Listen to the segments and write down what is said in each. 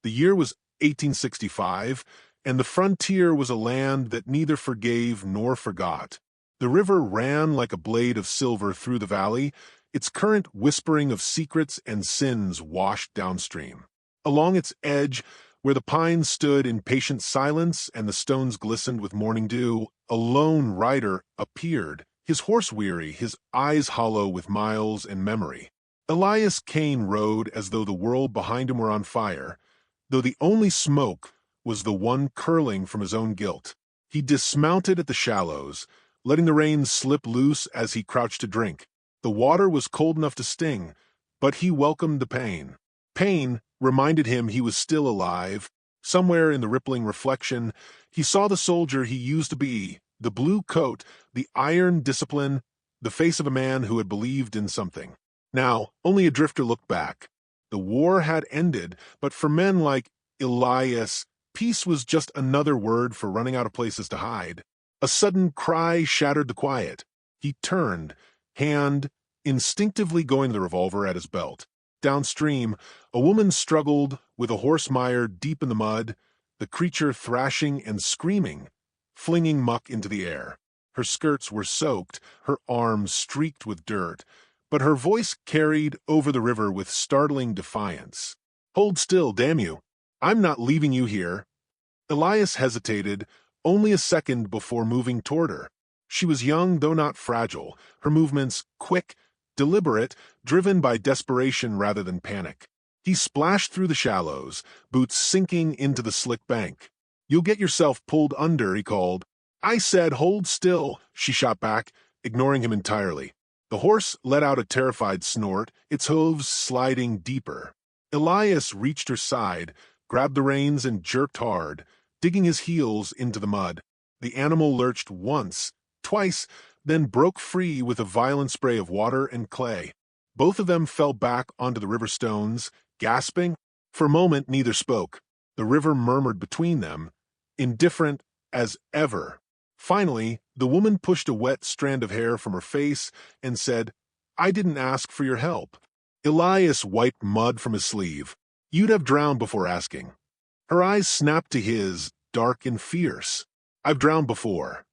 The year was 1865, and the frontier was a land that neither forgave nor forgot. The river ran like a blade of silver through the valley, its current whispering of secrets and sins washed downstream. Along its edge, where the pines stood in patient silence and the stones glistened with morning dew, a lone rider appeared, his horse weary, his eyes hollow with miles and memory. Elias Kane rode as though the world behind him were on fire, though the only smoke was the one curling from his own guilt. He dismounted at the shallows, letting the reins slip loose as he crouched to drink. The water was cold enough to sting, but he welcomed the pain. Pain reminded him he was still alive. Somewhere in the rippling reflection, he saw the soldier he used to be, the blue coat, the iron discipline, the face of a man who had believed in something. Now, only a drifter looked back. The war had ended, but for men like Elias, peace was just another word for running out of places to hide. A sudden cry shattered the quiet. He turned, hand instinctively going to the revolver at his belt. Downstream, a woman struggled with a horse mired deep in the mud, the creature thrashing and screaming, flinging muck into the air. Her skirts were soaked, her arms streaked with dirt, but her voice carried over the river with startling defiance. "Hold still, damn you! I'm not leaving you here." Elias hesitated, only a second before moving toward her. She was young, though not fragile, her movements quick, deliberate, driven by desperation rather than panic. He splashed through the shallows, boots sinking into the slick bank. "You'll get yourself pulled under," he called. "I said hold still," she shot back, ignoring him entirely. The horse let out a terrified snort, its hooves sliding deeper. Elias reached her side, grabbed the reins and jerked hard, digging his heels into the mud. The animal lurched once, twice, then broke free with a violent spray of water and clay. Both of them fell back onto the river stones, gasping. For a moment, neither spoke. The river murmured between them, indifferent as ever. Finally, the woman pushed a wet strand of hair from her face and said, "I didn't ask for your help." Elias wiped mud from his sleeve. "You'd have drowned before asking." Her eyes snapped to his, dark and fierce. "I've drowned before."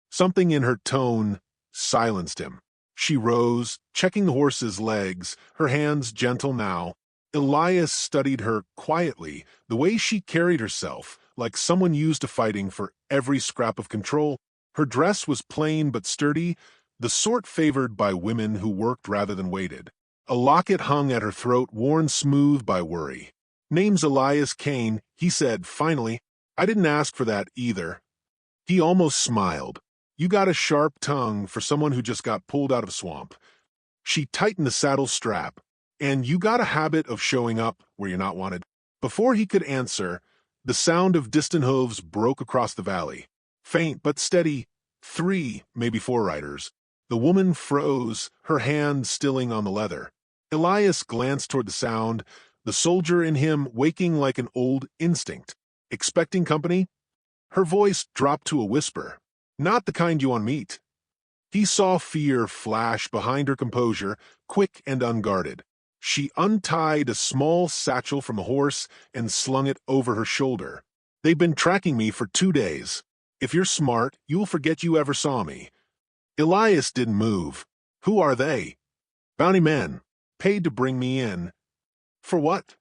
Something in her tone silenced him. She rose, checking the horse's legs, her hands gentle now. Elias studied her quietly, the way she carried herself, like someone used to fighting for every scrap of control. Her dress was plain but sturdy, the sort favored by women who worked rather than waited. A locket hung at her throat, worn smooth by worry. "Name's Elias Kane," he said finally. "I didn't ask for that either." He almost smiled. "You got a sharp tongue for someone who just got pulled out of a swamp." She tightened the saddle strap. "And you got a habit of showing up where you're not wanted." Before he could answer, the sound of distant hooves broke across the valley. Faint but steady, 3, maybe 4 riders. The woman froze, her hand stilling on the leather. Elias glanced toward the sound, the soldier in him waking like an old instinct. "Expecting company?" Her voice dropped to a whisper. "Not the kind you want to meet." He saw fear flash behind her composure, quick and unguarded. She untied a small satchel from a horse and slung it over her shoulder. "They've been tracking me for 2 days. If you're smart, you'll forget you ever saw me." Elias didn't move. "Who are they?" "Bounty men. Paid to bring me in." "For what?"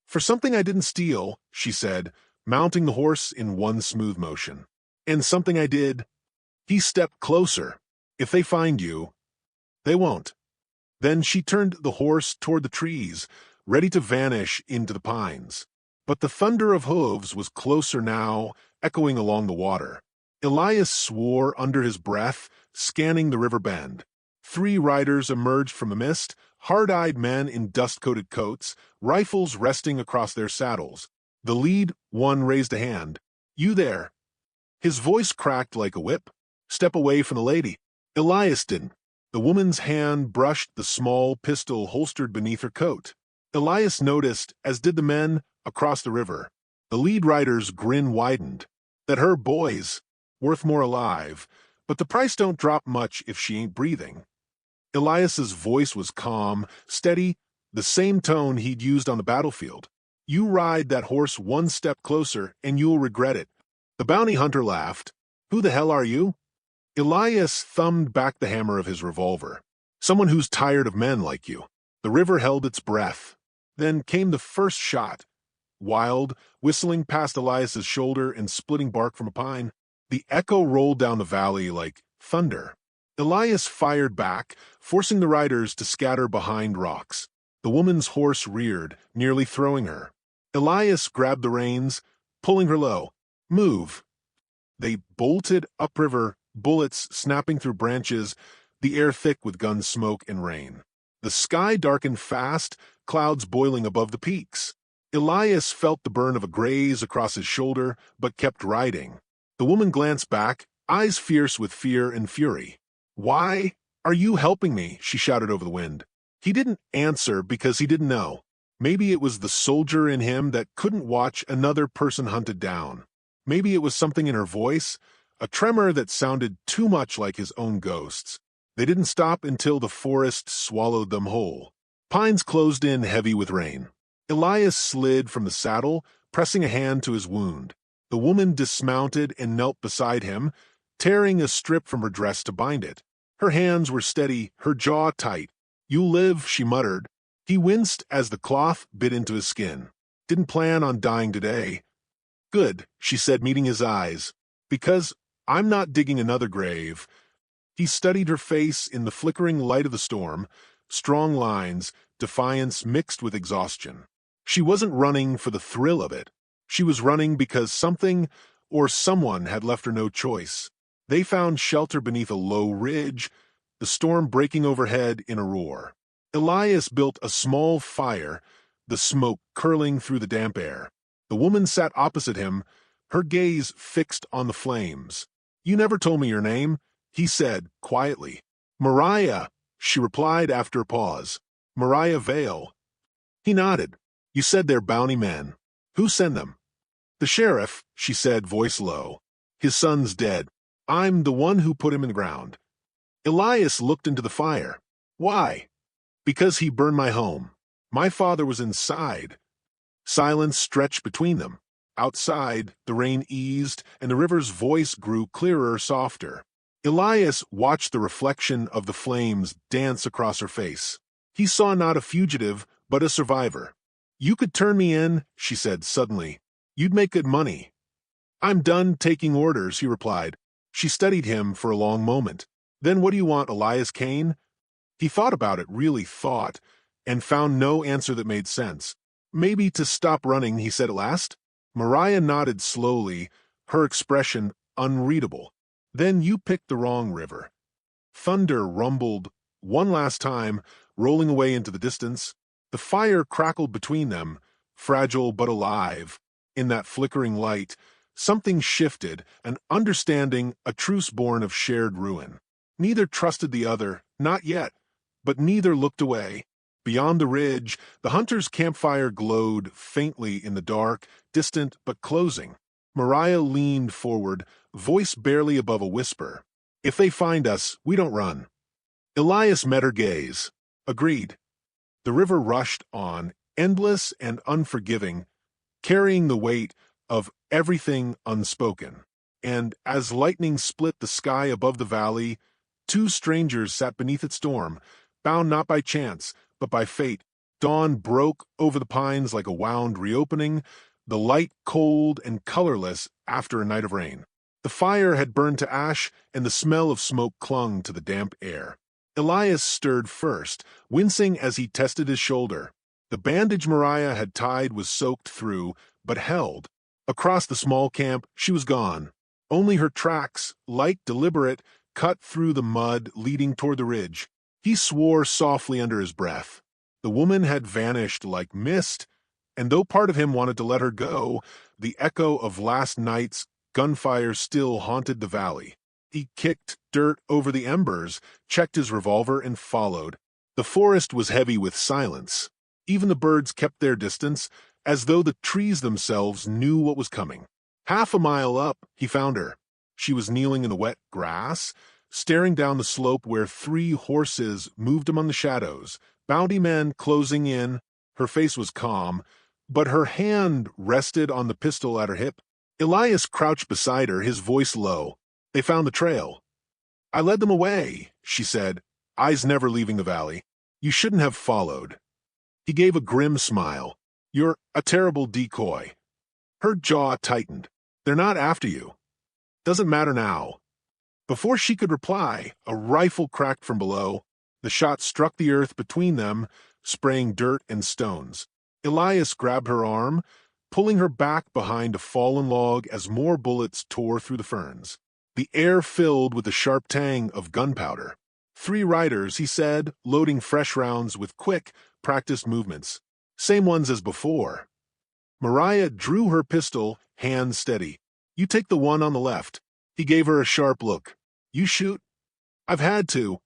"For something I didn't steal," she said, mounting the horse in one smooth motion. "And something I did." He stepped closer. "If they find you—" "They won't." Then she turned the horse toward the trees, ready to vanish into the pines. But the thunder of hooves was closer now, echoing along the water. Elias swore under his breath, scanning the river bend. 3 riders emerged from the mist, hard-eyed men in dust-coated coats, rifles resting across their saddles. The lead one raised a hand. "You there." His voice cracked like a whip. "Step away from the lady." Elias didn't. The woman's hand brushed the small pistol holstered beneath her coat. Elias noticed, as did the men, across the river. The lead rider's grin widened. "That her boys. Worth more alive. But the price don't drop much if she ain't breathing." Elias's voice was calm, steady, the same tone he'd used on the battlefield. You ride that horse one step closer, and you'll regret it." The bounty hunter laughed. "Who the hell are you?" Elias thumbed back the hammer of his revolver. "Someone who's tired of men like you." The river held its breath. Then came the first shot. Wild, whistling past Elias's shoulder and splitting bark from a pine. The echo rolled down the valley like thunder. Elias fired back, forcing the riders to scatter behind rocks. The woman's horse reared, nearly throwing her. Elias grabbed the reins, pulling her low. "Move." They bolted upriver, bullets snapping through branches, the air thick with gun smoke and rain. The sky darkened fast, clouds boiling above the peaks. Elias felt the burn of a graze across his shoulder, but kept riding. The woman glanced back, eyes fierce with fear and fury. "Why are you helping me?" she shouted over the wind. He didn't answer because he didn't know. Maybe it was the soldier in him that couldn't watch another person hunted down. Maybe it was something in her voice, a tremor that sounded too much like his own ghosts. They didn't stop until the forest swallowed them whole. Pines closed in heavy with rain. Elias slid from the saddle, pressing a hand to his wound. The woman dismounted and knelt beside him, tearing a strip from her dress to bind it. Her hands were steady, her jaw tight. "You'll live," she muttered. He winced as the cloth bit into his skin. "Didn't plan on dying today." "Good," she said, meeting his eyes. "Because I'm not digging another grave." He studied her face in the flickering light of the storm, strong lines, defiance mixed with exhaustion. She wasn't running for the thrill of it. She was running because something or someone had left her no choice. They found shelter beneath a low ridge, the storm breaking overhead in a roar. Elias built a small fire, the smoke curling through the damp air. The woman sat opposite him, her gaze fixed on the flames. "You never told me your name," he said quietly. "Mariah," she replied after a pause. "Mariah Vale." He nodded. "You said they're bounty men. Who sent them?" "The sheriff," she said, voice low. "His son's dead. I'm the one who put him in the ground." Elias looked into the fire. "Why?" "Because he burned my home. My father was inside." Silence stretched between them. Outside, the rain eased, and the river's voice grew clearer, softer. Elias watched the reflection of the flames dance across her face. He saw not a fugitive, but a survivor. "You could turn me in," she said suddenly. "You'd make good money." "I'm done taking orders," he replied. She studied him for a long moment. "Then what do you want, Elias Kane?" He thought about it, really thought, and found no answer that made sense. "Maybe to stop running," he said at last. Mariah nodded slowly, her expression unreadable. "Then you picked the wrong river." Thunder rumbled one last time, rolling away into the distance. The fire crackled between them, fragile but alive. In that flickering light, something shifted, an understanding, a truce born of shared ruin. Neither trusted the other, not yet, but neither looked away. Beyond the ridge, the hunter's campfire glowed faintly in the dark, distant but closing. Mariah leaned forward, voice barely above a whisper. "If they find us, we don't run." Elias met her gaze. Agreed. The river rushed on, endless and unforgiving, carrying the weight of everything unspoken. And as lightning split the sky above the valley, two strangers sat beneath its storm, bound not by chance, but by fate. Dawn broke over the pines like a wound reopening, the light cold and colorless after a night of rain. The fire had burned to ash, and the smell of smoke clung to the damp air. Elias stirred first, wincing as he tested his shoulder. The bandage Mariah had tied was soaked through, but held. Across the small camp, she was gone. Only her tracks, light, deliberate, cut through the mud leading toward the ridge. He swore softly under his breath. The woman had vanished like mist, and though part of him wanted to let her go, the echo of last night's gunfire still haunted the valley. He kicked dirt over the embers, checked his revolver, and followed. The forest was heavy with silence. Even the birds kept their distance, as though the trees themselves knew what was coming. Half a mile up, he found her. She was kneeling in the wet grass, staring down the slope where 3 horses moved among the shadows, bounty men closing in. Her face was calm, but her hand rested on the pistol at her hip. Elias crouched beside her, his voice low. They found the trail. I led them away, she said, eyes never leaving the valley. You shouldn't have followed. He gave a grim smile. You're a terrible decoy. Her jaw tightened. They're not after you. Doesn't matter now. Before she could reply, a rifle cracked from below. The shot struck the earth between them, spraying dirt and stones. Elias grabbed her arm, pulling her back behind a fallen log as more bullets tore through the ferns. The air filled with the sharp tang of gunpowder. 3 riders, he said, loading fresh rounds with quick, practiced movements. Same ones as before. Mariah drew her pistol, hand steady. You take the one on the left. He gave her a sharp look. You shoot? I've had to.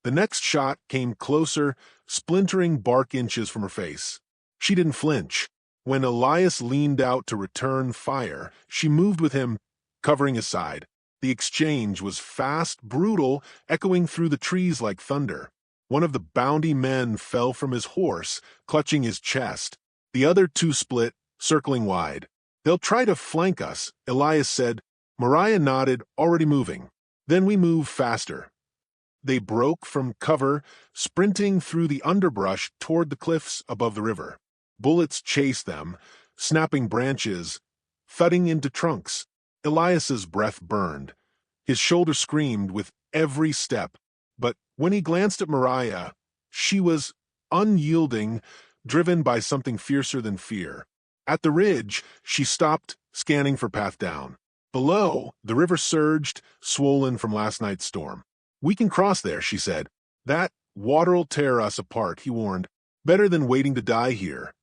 The next shot came closer, splintering bark inches from her face. She didn't flinch. When Elias leaned out to return fire, she moved with him, covering his side. The exchange was fast, brutal, echoing through the trees like thunder. One of the bounty men fell from his horse, clutching his chest. The other 2 split, circling wide. They'll try to flank us, Elias said. Mariah nodded, already moving. Then we move faster. They broke from cover, sprinting through the underbrush toward the cliffs above the river. Bullets chased them, snapping branches, thudding into trunks. Elias's breath burned. His shoulder screamed with every step. But when he glanced at Mariah, she was unyielding, driven by something fiercer than fear. At the ridge, she stopped, scanning for path down. Below, the river surged, swollen from last night's storm. We can cross there, she said. That water'll tear us apart, he warned. Better than waiting to die here.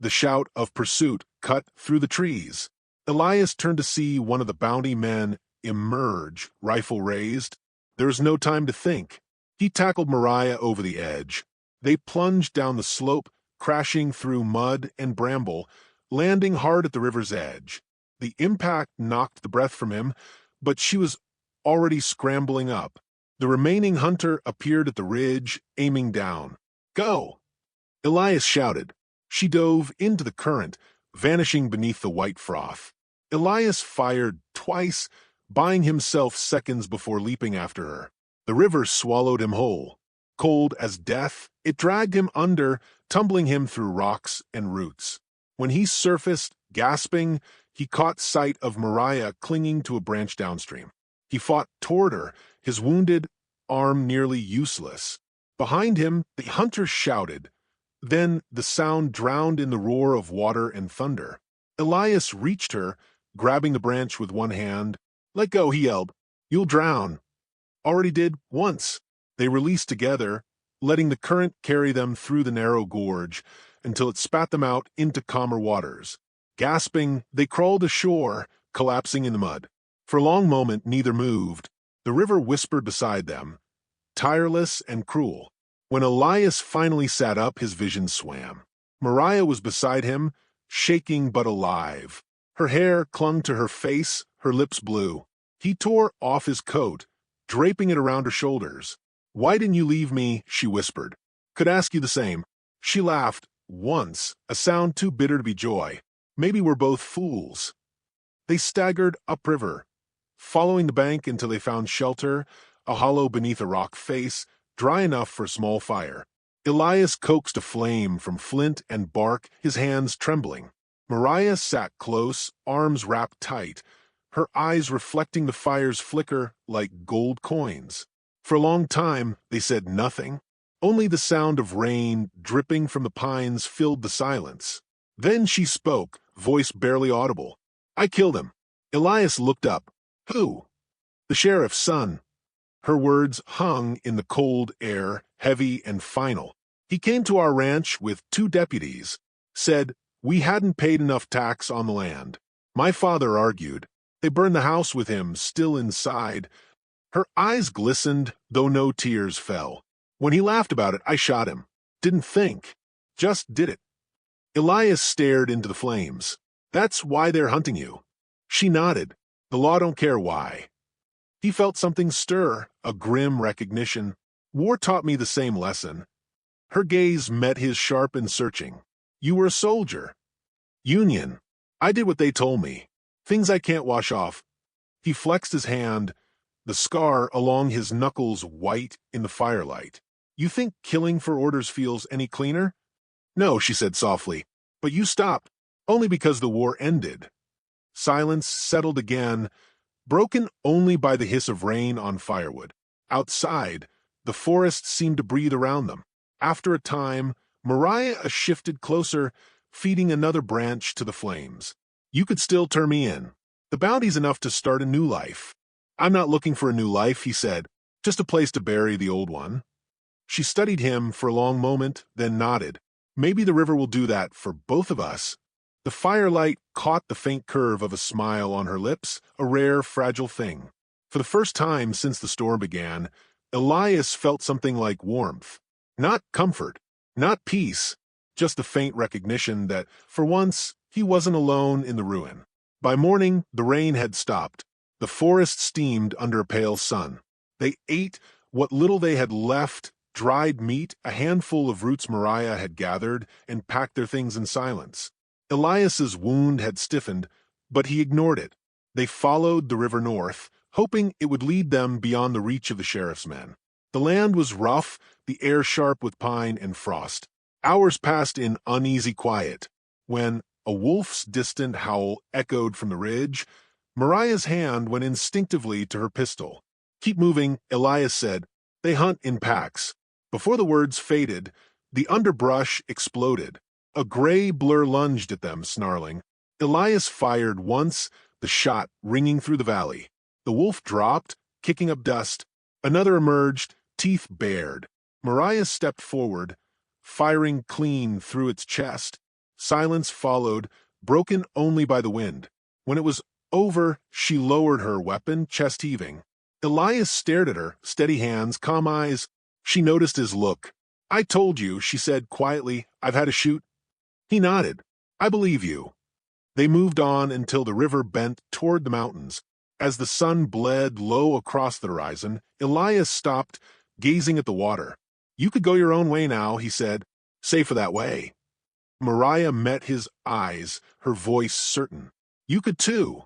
The shout of pursuit cut through the trees. Elias turned to see one of the bounty men emerge, rifle raised. There was no time to think. He tackled Mariah over the edge. They plunged down the slope, crashing through mud and bramble, landing hard at the river's edge. The impact knocked the breath from him, but she was already scrambling up. The remaining hunter appeared at the ridge, aiming down. Go! Elias shouted. She dove into the current, vanishing beneath the white froth. Elias fired twice, buying himself seconds before leaping after her. The river swallowed him whole. Cold as death, it dragged him under, tumbling him through rocks and roots. When he surfaced, gasping, he caught sight of Mariah clinging to a branch downstream. He fought toward her, his wounded arm nearly useless. Behind him, the hunter shouted. Then the sound drowned in the roar of water and thunder. Elias reached her, grabbing the branch with one hand. Let go, he yelled. You'll drown. Already did once. They released together, letting the current carry them through the narrow gorge until it spat them out into calmer waters. Gasping, they crawled ashore, collapsing in the mud. For a long moment, neither moved. The river whispered beside them, tireless and cruel. When Elias finally sat up, his vision swam. Mariah was beside him, shaking but alive. Her hair clung to her face, her lips blue. He tore off his coat, draping it around her shoulders. Why didn't you leave me? She whispered. Could ask you the same. She laughed, once, a sound too bitter to be joy. Maybe we're both fools. They staggered upriver, following the bank until they found shelter, a hollow beneath a rock face, dry enough for a small fire. Elias coaxed a flame from flint and bark, his hands trembling. Mariah sat close, arms wrapped tight, her eyes reflecting the fire's flicker like gold coins. For a long time, they said nothing. Only the sound of rain dripping from the pines filled the silence. Then she spoke, voice barely audible. I killed him. Elias looked up. Who? The sheriff's son. Her words hung in the cold air, heavy and final. He came to our ranch with 2 deputies, said we hadn't paid enough tax on the land. My father argued. They burned the house with him, still inside. Her eyes glistened, though no tears fell. When he laughed about it, I shot him. Didn't think. Just did it. Elias stared into the flames. That's why they're hunting you. She nodded. The law don't care why. He felt something stir, a grim recognition. War taught me the same lesson. Her gaze met his sharp and searching. You were a soldier. Union. I did what they told me. Things I can't wash off. He flexed his hand, the scar along his knuckles white in the firelight. You think killing for orders feels any cleaner? No, she said softly. But you stopped, only because the war ended. Silence settled again, broken only by the hiss of rain on firewood. Outside, the forest seemed to breathe around them. After a time, Mariah shifted closer, feeding another branch to the flames. You could still turn me in. The bounty's enough to start a new life. I'm not looking for a new life, he said. Just a place to bury the old one. She studied him for a long moment, then nodded. Maybe the river will do that for both of us. The firelight caught the faint curve of a smile on her lips, a rare, fragile thing. For the first time since the storm began, Elias felt something like warmth. Not comfort, not peace, just the faint recognition that, for once, he wasn't alone in the ruin. By morning, the rain had stopped. The forest steamed under a pale sun. They ate what little they had left, dried meat, a handful of roots Mariah had gathered, and packed their things in silence. Elias's wound had stiffened, but he ignored it. They followed the river north, hoping it would lead them beyond the reach of the sheriff's men. The land was rough, the air sharp with pine and frost. Hours passed in uneasy quiet. When a wolf's distant howl echoed from the ridge, Mariah's hand went instinctively to her pistol. Keep moving, Elias said. They hunt in packs. Before the words faded, the underbrush exploded. A gray blur lunged at them, snarling. Elias fired once, the shot ringing through the valley. The wolf dropped, kicking up dust. Another emerged, teeth bared. Mariah stepped forward, firing clean through its chest. Silence followed, broken only by the wind. When it was over, she lowered her weapon, chest heaving. Elias stared at her, steady hands, calm eyes. She noticed his look. I told you, she said quietly, I've had a shoot. He nodded. I believe you. They moved on until the river bent toward the mountains. As the sun bled low across the horizon, Elias stopped, gazing at the water. You could go your own way now, he said. Safer that way. Mariah met his eyes, her voice certain. You could too.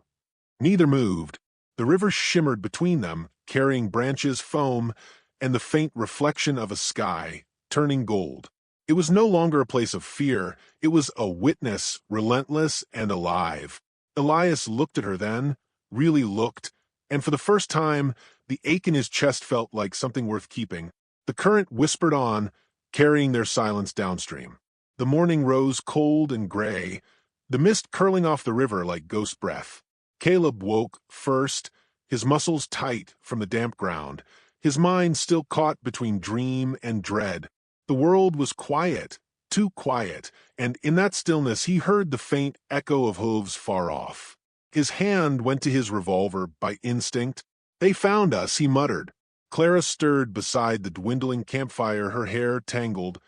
Neither moved. The river shimmered between them, carrying branches, foam, and the faint reflection of a sky, turning gold. It was no longer a place of fear. It was a witness, relentless and alive. Elias looked at her then, really looked, and for the first time, the ache in his chest felt like something worth keeping. The current whispered on, carrying their silence downstream. The morning rose cold and gray, the mist curling off the river like ghost breath. Caleb woke first, his muscles tight from the damp ground, his mind still caught between dream and dread. The world was quiet, too quiet, and in that stillness he heard the faint echo of hooves far off. His hand went to his revolver by instinct. They found us, he muttered. Clara stirred beside the dwindling campfire, her hair tangled,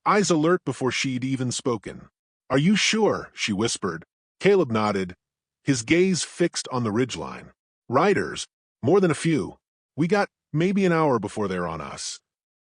eyes alert before she'd even spoken. Are you sure? She whispered. Caleb nodded, his gaze fixed on the ridgeline. Riders, more than a few. We got maybe an hour before they're on us.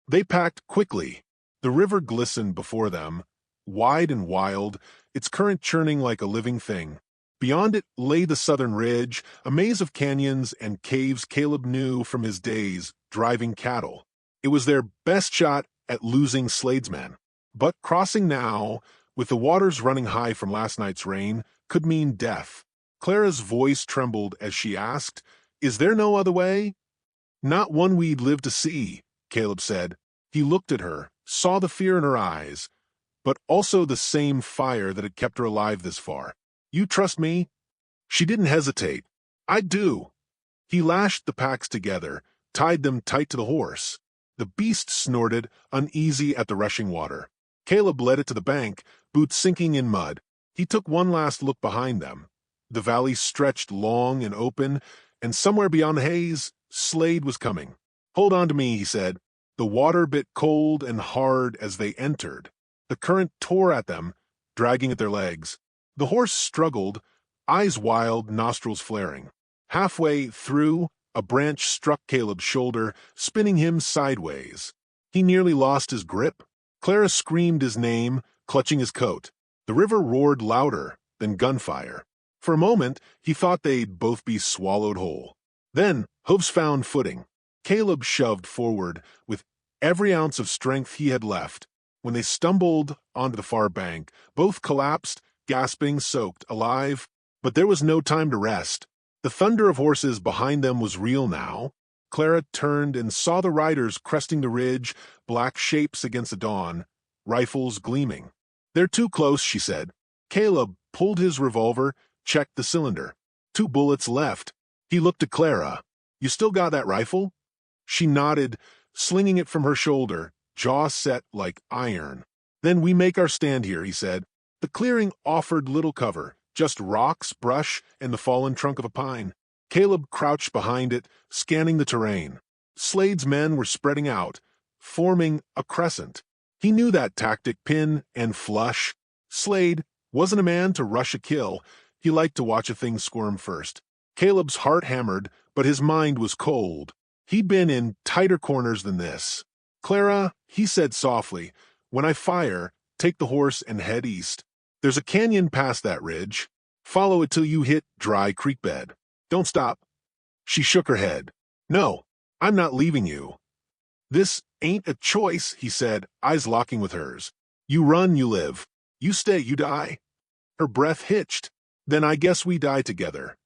They packed quickly. The river glistened before them, wide and wild, its current churning like a living thing. Beyond it lay the southern ridge, a maze of canyons and caves Caleb knew from his days driving cattle. It was their best shot at losing Sladesmen. But crossing now, with the waters running high from last night's rain, could mean death. Clara's voice trembled as she asked, Is there no other way? Not one we'd live to see, Caleb said. He looked at her, saw the fear in her eyes, but also the same fire that had kept her alive this far. You trust me? She didn't hesitate. I do. He lashed the packs together, tied them tight to the horse. The beast snorted, uneasy at the rushing water. Caleb led it to the bank, boots sinking in mud. He took one last look behind them. The valley stretched long and open, and somewhere beyond the haze, Slade was coming. Hold on to me, he said. The water bit cold and hard as they entered. The current tore at them, dragging at their legs. The horse struggled, eyes wild, nostrils flaring. Halfway through, a branch struck Caleb's shoulder, spinning him sideways. He nearly lost his grip. Clara screamed his name, clutching his coat. The river roared louder, then gunfire. For a moment, he thought they'd both be swallowed whole. Then, hooves found footing. Caleb shoved forward with every ounce of strength he had left. When they stumbled onto the far bank, both collapsed, gasping, soaked, alive. But there was no time to rest. The thunder of horses behind them was real now. Clara turned and saw the riders cresting the ridge, black shapes against the dawn, rifles gleaming. "They're too close," she said. Caleb pulled his revolver, checked the cylinder. 2 bullets left. He looked at Clara. "You still got that rifle?" She nodded, slinging it from her shoulder, jaw set like iron. "Then we make our stand here," he said. The clearing offered little cover, just rocks, brush, and the fallen trunk of a pine. Caleb crouched behind it, scanning the terrain. Slade's men were spreading out, forming a crescent. He knew that tactic, pin and flush. Slade wasn't a man to rush a kill. He liked to watch a thing squirm first. Caleb's heart hammered, but his mind was cold. He'd been in tighter corners than this. "Clara," he said softly, "when I fire, take the horse and head east. There's a canyon past that ridge. Follow it till you hit dry creek bed. Don't stop." She shook her head. "No, I'm not leaving you." "This ain't a choice," he said, eyes locking with hers. "You run, you live. You stay, you die." Her breath hitched. "Then I guess we die together."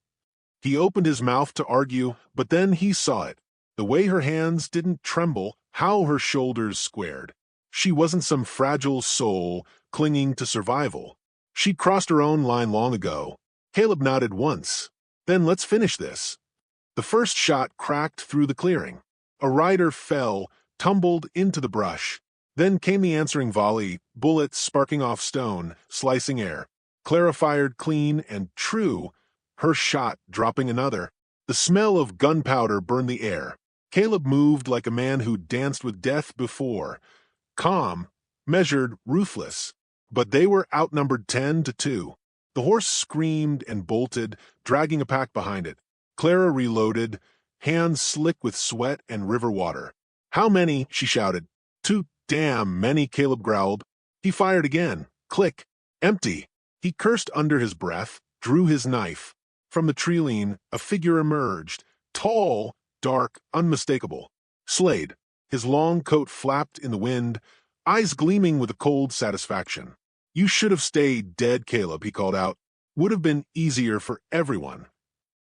He opened his mouth to argue, but then he saw it. The way her hands didn't tremble, how her shoulders squared. She wasn't some fragile soul clinging to survival. She'd crossed her own line long ago. Caleb nodded once. "Then let's finish this." The first shot cracked through the clearing. A rider fell, tumbled into the brush. Then came the answering volley, bullets sparking off stone, slicing air. Clara fired clean and true, her shot dropping another. The smell of gunpowder burned the air. Caleb moved like a man who'd danced with death before. Calm, measured, ruthless. But they were outnumbered 10-2. The horse screamed and bolted, dragging a pack behind it. Clara reloaded, hands slick with sweat and river water. "How many?" she shouted. "Too damn many," Caleb growled. He fired again. Click. Empty. He cursed under his breath, drew his knife. From the tree-line, a figure emerged. Tall, dark, unmistakable. Slade. His long coat flapped in the wind, eyes gleaming with a cold satisfaction. "You should have stayed dead, Caleb," he called out. "Would have been easier for everyone."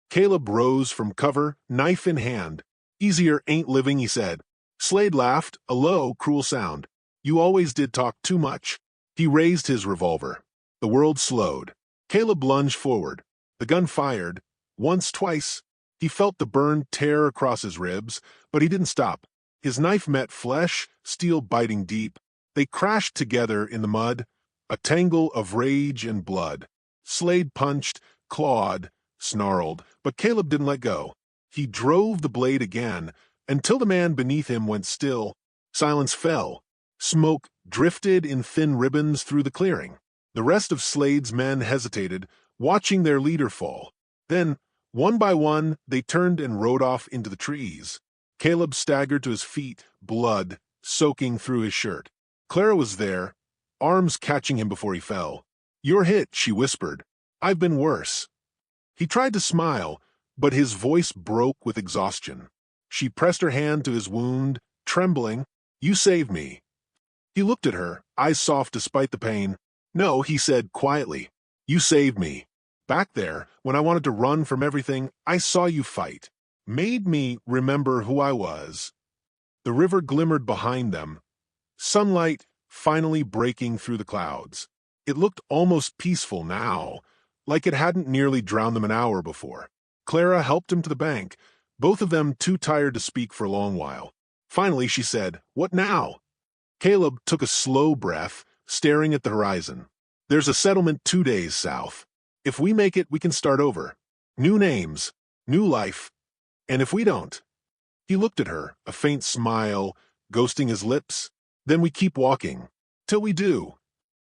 Caleb rose from cover, knife in hand. "Easier ain't living," he said. Slade laughed, a low, cruel sound. "You always did talk too much." He raised his revolver. The world slowed. Caleb lunged forward. The gun fired. Once, twice. He felt the burn tear across his ribs, but he didn't stop. His knife met flesh, steel biting deep. They crashed together in the mud, a tangle of rage and blood. Slade punched, clawed, snarled, but Caleb didn't let go. He drove the blade again, until the man beneath him went still. Silence fell. Smoke drifted in thin ribbons through the clearing. The rest of Slade's men hesitated, watching their leader fall. Then, one by one, they turned and rode off into the trees. Caleb staggered to his feet, blood soaking through his shirt. Clara was there, arms catching him before he fell. "You're hit," she whispered. "I've been worse." He tried to smile, but his voice broke with exhaustion. She pressed her hand to his wound, trembling. "You saved me." He looked at her, eyes soft despite the pain. "No," he said quietly. "You saved me. Back there, when I wanted to run from everything, I saw you fight. Made me remember who I was." The river glimmered behind them, sunlight finally breaking through the clouds. It looked almost peaceful now, like it hadn't nearly drowned them an hour before. Clara helped him to the bank, both of them too tired to speak for a long while. Finally, she said, "What now?" Caleb took a slow breath, staring at the horizon. "There's a settlement 2 days south. If we make it, we can start over. New names, new life. And if we don't—" He looked at her, a faint smile, ghosting his lips. "Then we keep walking. Till we do."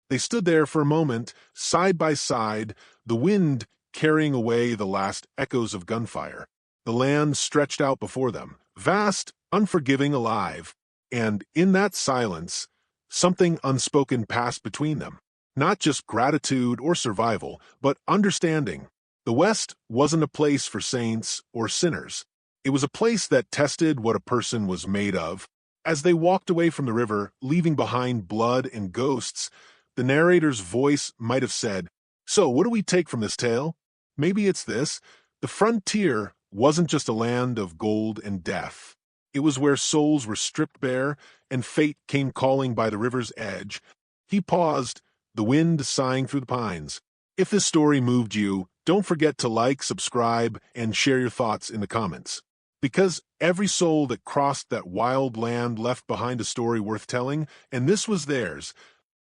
They stood there for a moment, side by side, the wind carrying away the last echoes of gunfire. The land stretched out before them, vast, unforgiving, alive. And in that silence, something unspoken passed between them. Not just gratitude or survival, but understanding. The West wasn't a place for saints or sinners. It was a place that tested what a person was made of. As they walked away from the river, leaving behind blood and ghosts, the narrator's voice might have said, "So, what do we take from this tale? Maybe it's this. The frontier wasn't just a land of gold and death. It was where souls were stripped bare and fate came calling by the river's edge." He paused, the wind sighing through the pines. If this story moved you, don't forget to like, subscribe, and share your thoughts in the comments. Because every soul that crossed that wild land left behind a story worth telling, and this was theirs.